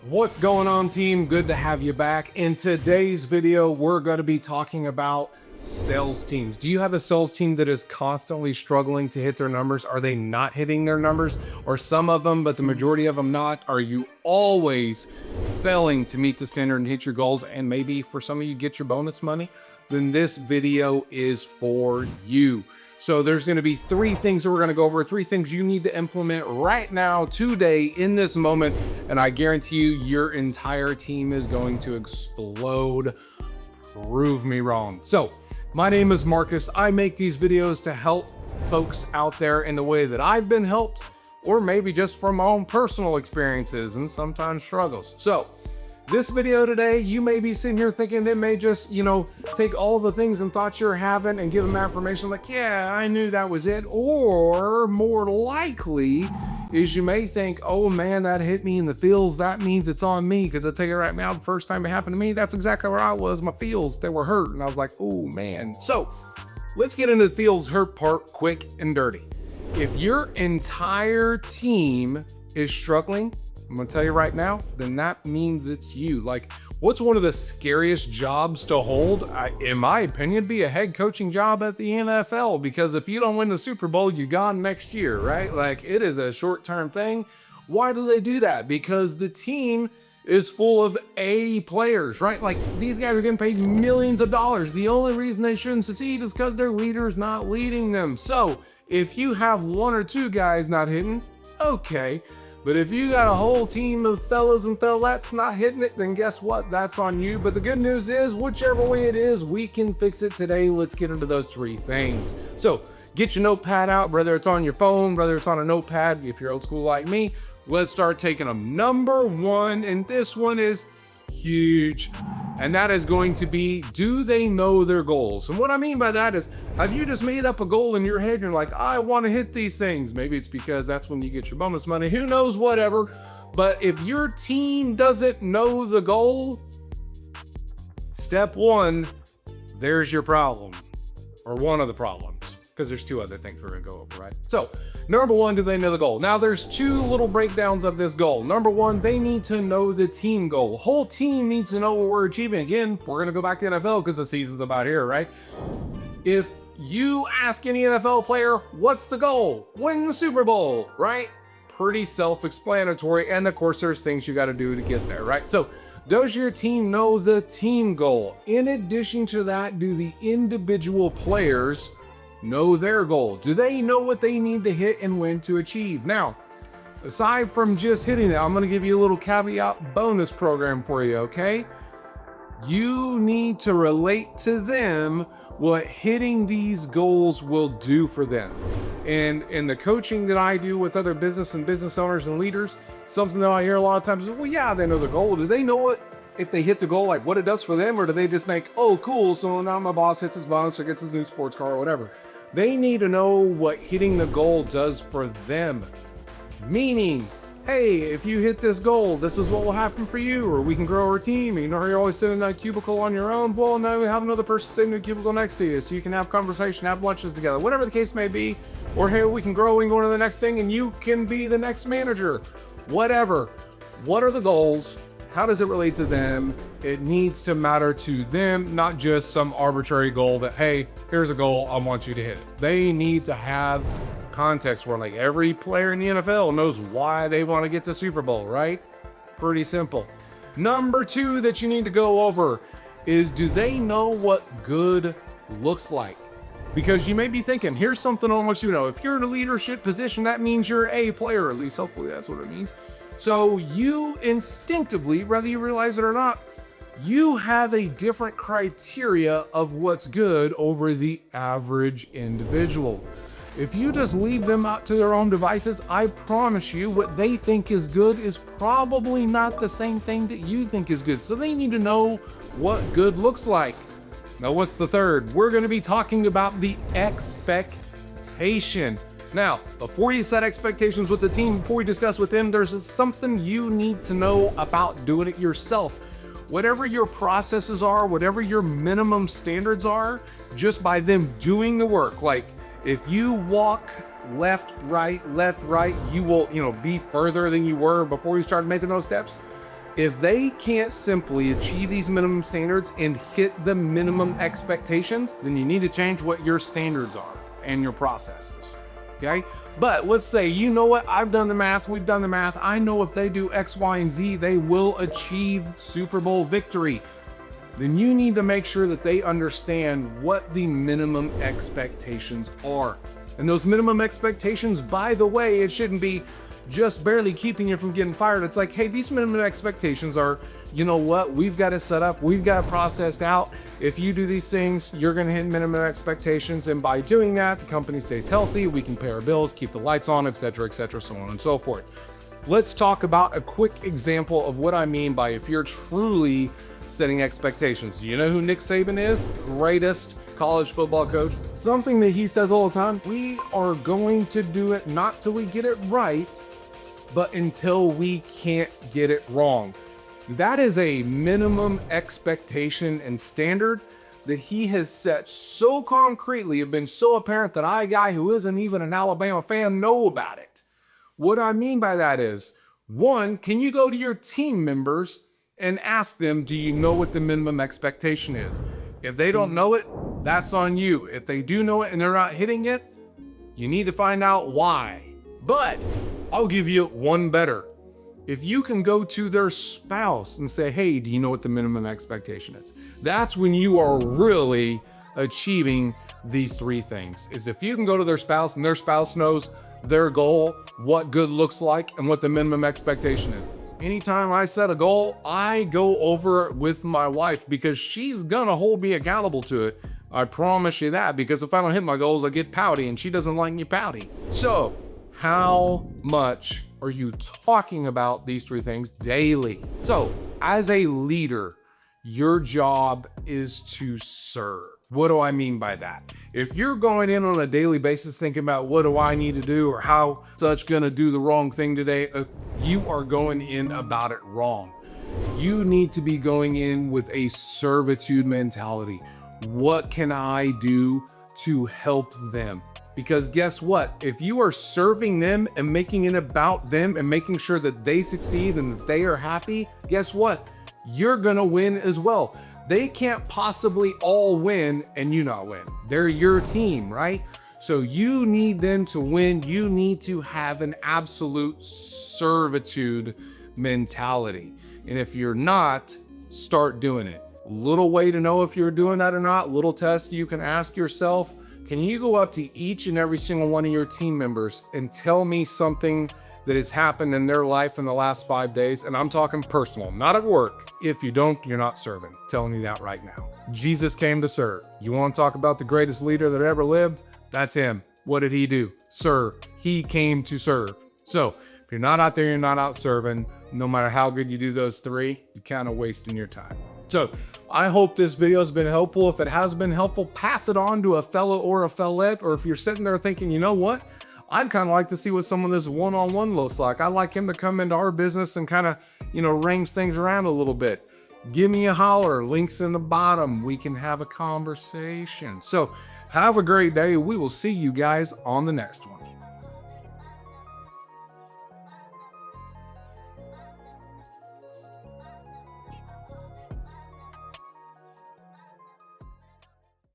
What's going on, team? Good to have you back. In today's video, we're going to be talking about sales teams. Do you have a sales team that is constantly struggling to hit their numbers? Are they not hitting their numbers? Or some of them, but the majority of them not? Are you always failing to meet the standard and hit your goals? And maybe for some of you get your bonus money? Then this video is for you. So there's going to be three things that we're going to go over, three things you need to implement right now, today, in this moment. And I guarantee you, your entire team is going to explode. Prove me wrong. So my name is Marcus. I make these videos to help folks out there in the way that I've been helped, or maybe just from my own personal experiences and sometimes struggles. So this video today, you may be sitting here thinking it may just, take all the things and thoughts you're having and give them affirmation like, yeah, I knew that was it. Or more likely is you may think, oh man, that hit me in the feels. That means it's on me. Because I tell you right now, the first time it happened to me, that's exactly where I was. My feels, they were hurt. And I was like, oh man. So let's get into the feels hurt part quick and dirty. If your entire team is struggling, I'm gonna tell you right now, then that means it's you. Like, what's one of the scariest jobs to hold? In my opinion, be a head coaching job at the NFL, because if you don't win the Super Bowl, you're gone next year, right? Like, it is a short-term thing. Why do they do that? Because the team is full of A players, right? Like, these guys are getting paid millions of dollars. The only reason they shouldn't succeed is because their leader's not leading them. So if you have one or two guys not hitting, okay. But if you got a whole team of fellas and fellettes not hitting it, then guess what? That's on you. But the good news is, whichever way it is, we can fix it today. Let's get into those three things. So get your notepad out, whether it's on your phone, whether it's on a notepad, if you're old school like me. Let's start taking them. Number one, and this one is huge, and that is going to be, do they know their goals? And what I mean by that is, have you just made up a goal in your head and you're like, I want to hit these things? Maybe it's because that's when you get your bonus money, who knows, whatever. But if your team doesn't know the goal, step one, there's your problem, or one of the problems, because there's two other things we're gonna go over, right? So number one, do they know the goal? Now there's two little breakdowns of this goal. Number one, they need to know the team goal. Whole team needs to know what we're achieving. Again, we're gonna go back to NFL because the season's about here, right? If you ask any NFL player, what's the goal? Win the Super Bowl, right? Pretty self-explanatory. And of course, there's things you gotta do to get there, right? So does your team know the team goal? In addition to that, do the individual players know their goal? Do they know what they need to hit and when to achieve? Now, aside from just hitting it, I'm going to give you a little caveat bonus program for you, okay? You need to relate to them what hitting these goals will do for them. And in the coaching that I do with other business and business owners and leaders, something that I hear a lot of times is, well, yeah, they know the goal. Do they know what, if they hit the goal, like what it does for them? Or do they just think, oh, cool, so now my boss hits his bonus or gets his new sports car or whatever? They need to know what hitting the goal does for them. Meaning, hey, if you hit this goal, this is what will happen for you, or we can grow our team. You know, you're always sitting in a cubicle on your own. Well, now we have another person sitting in a cubicle next to you, so you can have conversation, have lunches together, whatever the case may be. Or hey, we can grow and go to the next thing, and you can be the next manager. Whatever. What are the goals? How does it relate to them? It needs to matter to them, not just some arbitrary goal that, hey, here's a goal, I want you to hit it. They need to have context where, like, every player in the NFL knows why they want to get to Super Bowl, right? Pretty simple. Number two that you need to go over is, do they know what good looks like? Because you may be thinking, here's something I want you to know. If you're in a leadership position, that means you're a player, at least hopefully that's what it means. So you instinctively, whether you realize it or not, you have a different criteria of what's good over the average individual. If you just leave them out to their own devices, I promise you what they think is good is probably not the same thing that you think is good. So they need to know what good looks like. Now, what's the third? We're going to be talking about the expectation. Now, before you set expectations with the team, before you discuss with them, there's something you need to know about doing it yourself. Whatever your processes are, whatever your minimum standards are, just by them doing the work. Like, if you walk left, right, you will, be further than you were before you started making those steps. If they can't simply achieve these minimum standards and hit the minimum expectations, then you need to change what your standards are and your processes, okay? But let's say, you know what, I've done the math, we've done the math, I know if they do X, Y, and Z, they will achieve Super Bowl victory. Then you need to make sure that they understand what the minimum expectations are. And those minimum expectations, by the way, it shouldn't be just barely keeping you from getting fired. It's like, hey, these minimum expectations are, you know what, we've got it set up, we've got it processed out. If you do these things, you're gonna hit minimum expectations. And by doing that, the company stays healthy, we can pay our bills, keep the lights on, etc., so on and so forth. Let's talk about a quick example of what I mean by if you're truly setting expectations. You know who Nick Saban is? Greatest college football coach. Something that he says all the time, we are going to do it not till we get it right, but until we can't get it wrong. That is a minimum expectation and standard that he has set so concretely, have been so apparent that I, a guy who isn't even an Alabama fan, know about it. What I mean by that is, one, can you go to your team members and ask them, do you know what the minimum expectation is? If they don't know it, that's on you. If they do know it and they're not hitting it, you need to find out why. But I'll give you one better. If you can go to their spouse and say, hey, do you know what the minimum expectation is? That's when you are really achieving these three things. Is if you can go to their spouse and their spouse knows their goal, what good looks like, and what the minimum expectation is. Anytime I set a goal, I go over it with my wife because she's gonna hold me accountable to it. I promise you that, because if I don't hit my goals, I get pouty, and she doesn't like me pouty. So, how much are you talking about these three things daily? So, as a leader, your job is to serve. What do I mean by that? If you're going in on a daily basis thinking about what do I need to do or how such gonna do the wrong thing today, you are going in about it wrong. You need to be going in with a servitude mentality. What can I do to help them? Because guess what? If you are serving them and making it about them and making sure that they succeed and that they are happy, guess what? You're gonna win as well. They can't possibly all win and you not win. They're your team, right? So you need them to win. You need to have an absolute servitude mentality. And if you're not, start doing it. Little way to know if you're doing that or not, little test you can ask yourself. Can you go up to each and every single one of your team members and tell me something that has happened in their life in the last 5 days? And I'm talking personal, not at work. If you don't, you're not serving. I'm telling you that right now. Jesus came to serve. You want to talk about the greatest leader that ever lived? That's him. What did he do? Serve. He came to serve. So if you're not out there, you're not out serving, no matter how good you do those three, you're kind of wasting your time. So I hope this video has been helpful. If it has been helpful, pass it on to a fellow or a fellette. Or if you're sitting there thinking, you know what? I'd kind of like to see what some of this one-on-one looks like. I'd like him to come into our business and kind of, range things around a little bit. Give me a holler. Links in the bottom. We can have a conversation. So have a great day. We will see you guys on the next one.